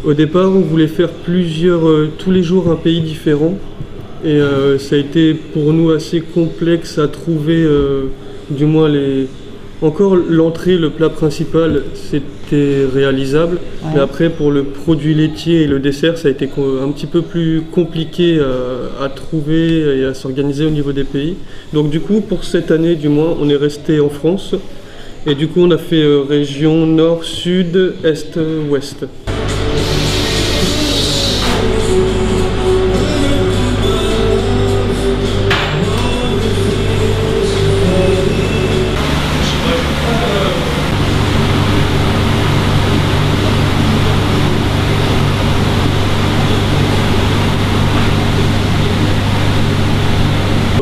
Au départ, on voulait faire tous les jours un pays différent. Et ça a été pour nous assez complexe à trouver, du moins encore l'entrée, le plat principal, c'était réalisable. Ouais. Mais après, pour le produit laitier et le dessert, ça a été un petit peu plus compliqué à trouver et à s'organiser au niveau des pays. Donc du coup, pour cette année, du moins, on est resté en France. Et du coup, on a fait région nord, sud, est, ouest.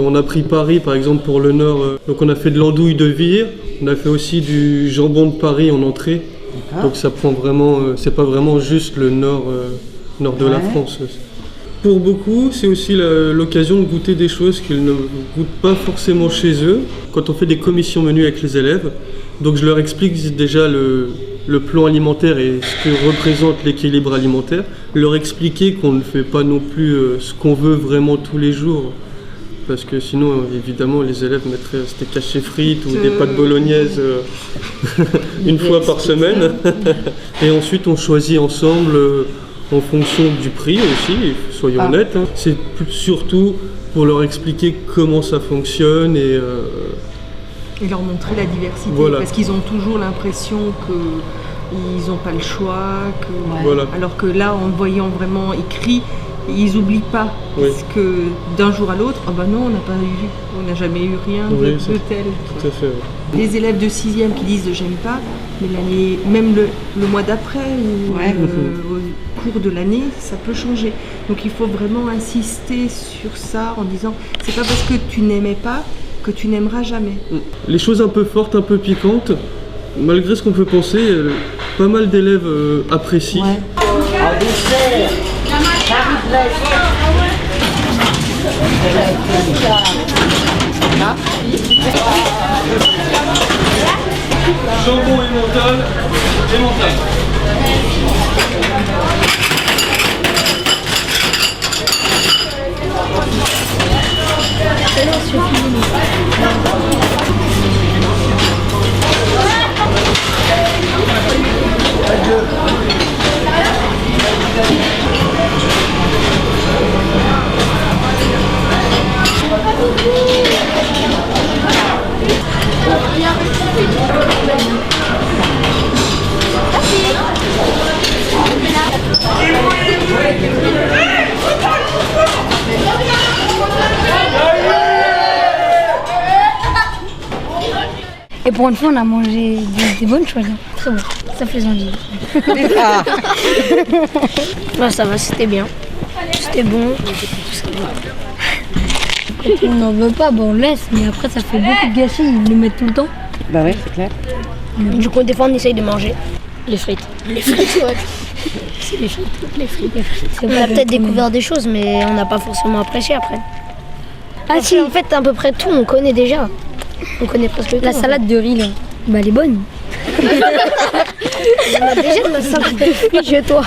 On a pris Paris par exemple pour le nord, donc on a fait de l'andouille de Vire, on a fait aussi du jambon de Paris en entrée, donc ça prend vraiment, c'est pas vraiment juste le nord de la France. Pour beaucoup, c'est aussi l'occasion de goûter des choses qu'ils ne goûtent pas forcément chez eux, quand on fait des commissions menus avec les élèves. Donc je leur explique déjà le plan alimentaire et ce que représente l'équilibre alimentaire, leur expliquer qu'on ne fait pas non plus ce qu'on veut vraiment tous les jours. Parce que sinon, évidemment, les élèves mettraient des cachets frites ou des pâtes bolognaises une fois par semaine. Et ensuite, on choisit ensemble en fonction du prix aussi, soyons honnêtes. Hein. C'est surtout pour leur expliquer comment ça fonctionne et leur montrer la diversité. Voilà. Parce qu'ils ont toujours l'impression qu'ils n'ont pas le choix. Voilà. Alors que là, en le voyant vraiment écrit, ils n'oublient pas, parce que d'un jour à l'autre, non, on n'a pas eu, on n'a jamais eu rien de tel. Tout à fait. Ouais. Des élèves de 6e qui disent j'aime pas, mais l'année, même le mois d'après ou au cours de l'année, ça peut changer. Donc il faut vraiment insister sur ça en disant c'est pas parce que tu n'aimais pas que tu n'aimeras jamais. Les choses un peu fortes, un peu piquantes, malgré ce qu'on peut penser, pas mal d'élèves apprécient. Jambon et mental. Et pour une fois, on a mangé des bonnes choses. Très bon, ça fait envie. Non, ça va, c'était bien. C'était bon. Quand on n'en veut pas, on laisse, mais après ça fait beaucoup de gâchis, ils le mettent tout le temps. Bah ouais, c'est clair. Du coup, des fois, on essaye de manger les frites. Les frites, ouais. C'est les frites. Les frites. On a peut-être découvert des choses, mais on n'a pas forcément apprécié après. Ah si, en fait, à peu près tout, on connaît déjà. On connaît presque tout. La salade de riz, là, elle est bonne. On a déjà de la salade de fruits chez toi.